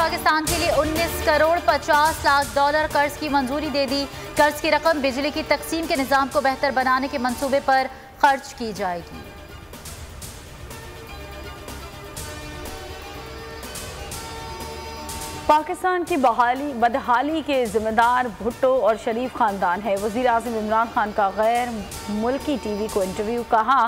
पाकिस्तान के लिए 19 करोड़ 50 लाख डॉलर कर्ज की मंजूरी दे दी। कर्ज की रकम बिजली की तकसीम के निज़ाम को बेहतर बनाने के मंसूबे पर खर्च की जाएगी। पाकिस्तान की बदहाली के जिम्मेदार भुट्टो और शरीफ खानदान है। वज़ीर आज़म इमरान खान का गैर मुल्की टीवी को इंटरव्यू। कहा,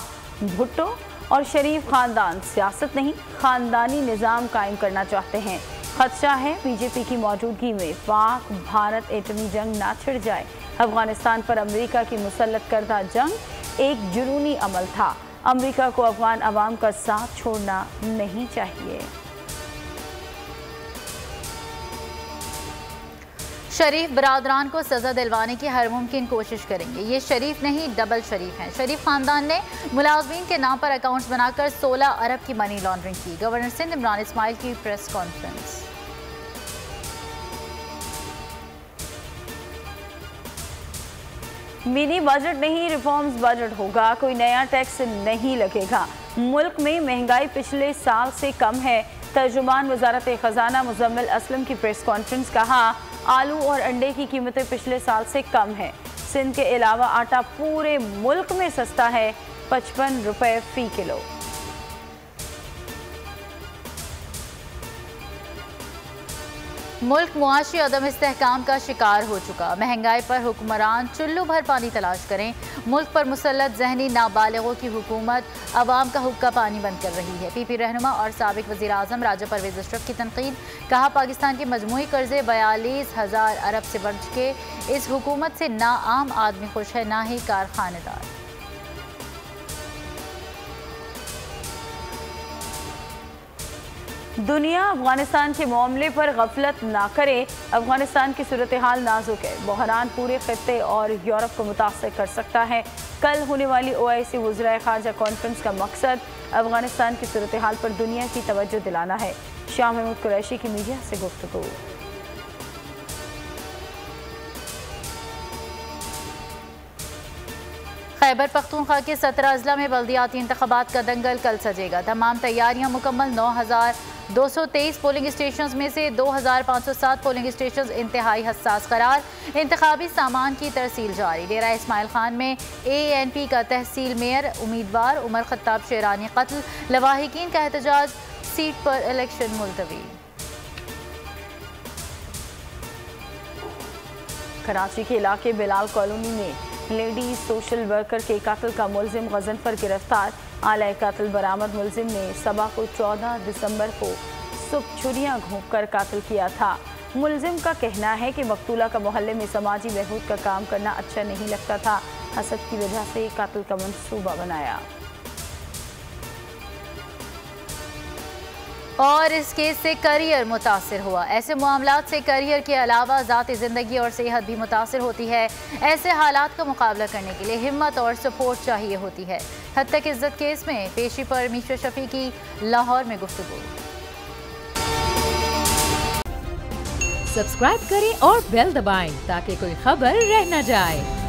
भुट्टो और शरीफ खानदान सियासत नहीं, खानदानी निज़ाम कायम करना चाहते हैं। खदशा है बीजेपी की मौजूदगी में पाक भारत एटमी जंग ना छिड़ जाए। अफगानिस्तान पर अमेरिका की मुसल्लत करदा जंग एक जुनूनी अमल था। अमेरिका को अफगान अवाम का साथ छोड़ना नहीं चाहिए। शरीफ बरादरान को सज़ा दिलवाने की हर मुमकिन कोशिश करेंगे। ये शरीफ नहीं, डबल शरीफ हैं। शरीफ खानदान ने मुलाजमीन के नाम पर अकाउंट्स बनाकर 16 अरब की मनी लॉन्ड्रिंग की। गवर्नर सिंध इमरान इस्माइल की प्रेस कॉन्फ्रेंस। मिनी बजट नहीं, रिफॉर्म्स बजट होगा। कोई नया टैक्स नहीं लगेगा। मुल्क में महंगाई पिछले साल से कम है। तर्जुमान वजारत खजाना मुजम्मिल असलम की प्रेस कॉन्फ्रेंस। कहा, आलू और अंडे की कीमतें पिछले साल से कम है। सिंध के अलावा आटा पूरे मुल्क में सस्ता है, 55 रुपए फी किलो। मुल्क मुआशी अदम इस्तेहकाम का शिकार हो चुका। महंगाई पर हुक्मरान चुल्लू भर पानी तलाश करें। मुल्क पर मुसल्लत जहनी नाबालिगों की हुकूमत अवाम का हुक्का पानी बंद कर रही है। पीपी रहनुमा और साबिक वज़ीर आज़म राजा परवेज़ अशरफ की तनकीद। कहा, पाकिस्तान के मजमूई कर्जे 42,000 अरब से बढ़ चुके। इस हुकूमत से ना आम आदमी खुश है, ना ही कारखानेदार। दुनिया अफगानिस्तान के मामले पर गफलत ना करे। अफगानिस्तान की सूरत हाल नाजुक है। बहरान पूरे खत्ते और यूरोप को मुतासर कर सकता है। कल होने वाली OIC वज़राए ख़ारजा कॉन्फ्रेंस का मकसद अफगानिस्तान की सूरत हाल पर दुनिया की तवज्जो दिलाना है। शाह महमूद कुरैशी की मीडिया से गुफ्तगू। खैबर पख्तूनख्वा के 17 अजला में बल्दियाती इंतखाबात का दंगल कल सजेगा। तमाम तैयारियां मुकम्मल। 9,223 पोलिंग स्टेशन में से 2,507 पोलिंग स्टेशन इंतहाई हसास करार। इंतखाबी सामान की तरसील जारी। डेरा इस्माइल खान में ANP का तहसील मेयर उम्मीदवार उमर खत्ताब शेरानी कत्ल। लवाहिकीन का एहतजाज, सीट पर इलेक्शन मुलतवी। कराची के इलाके बिलाल कॉलोनी में लेडी सोशल वर्कर के कत्ल का मुलजिम गजनफर गिरफ्तार। आला कत्ल बरामद मुलजिम ने सबा को 14 दिसंबर को सुबह छुरियां घोंपकर कत्ल किया था। मुलजिम का कहना है कि मकतूला का मोहल्ले में समाजी बहबूद का काम करना अच्छा नहीं लगता था। हसद की वजह से कत्ल का मंसूबा बनाया। और इस केस से करियर मुतासिर हुआ। ऐसे मामलात से करियर के अलावा ज़ाती ज़िंदगी और सेहत भी मुतासिर होती है। ऐसे हालात का मुकाबला करने के लिए हिम्मत और सपोर्ट चाहिए होती है। हद तक इज्जत केस में पेशी पर मीशा शफी की लाहौर में गुफ्तगू। सब्सक्राइब करें और बेल दबाएं ताकि कोई खबर रह न जाए।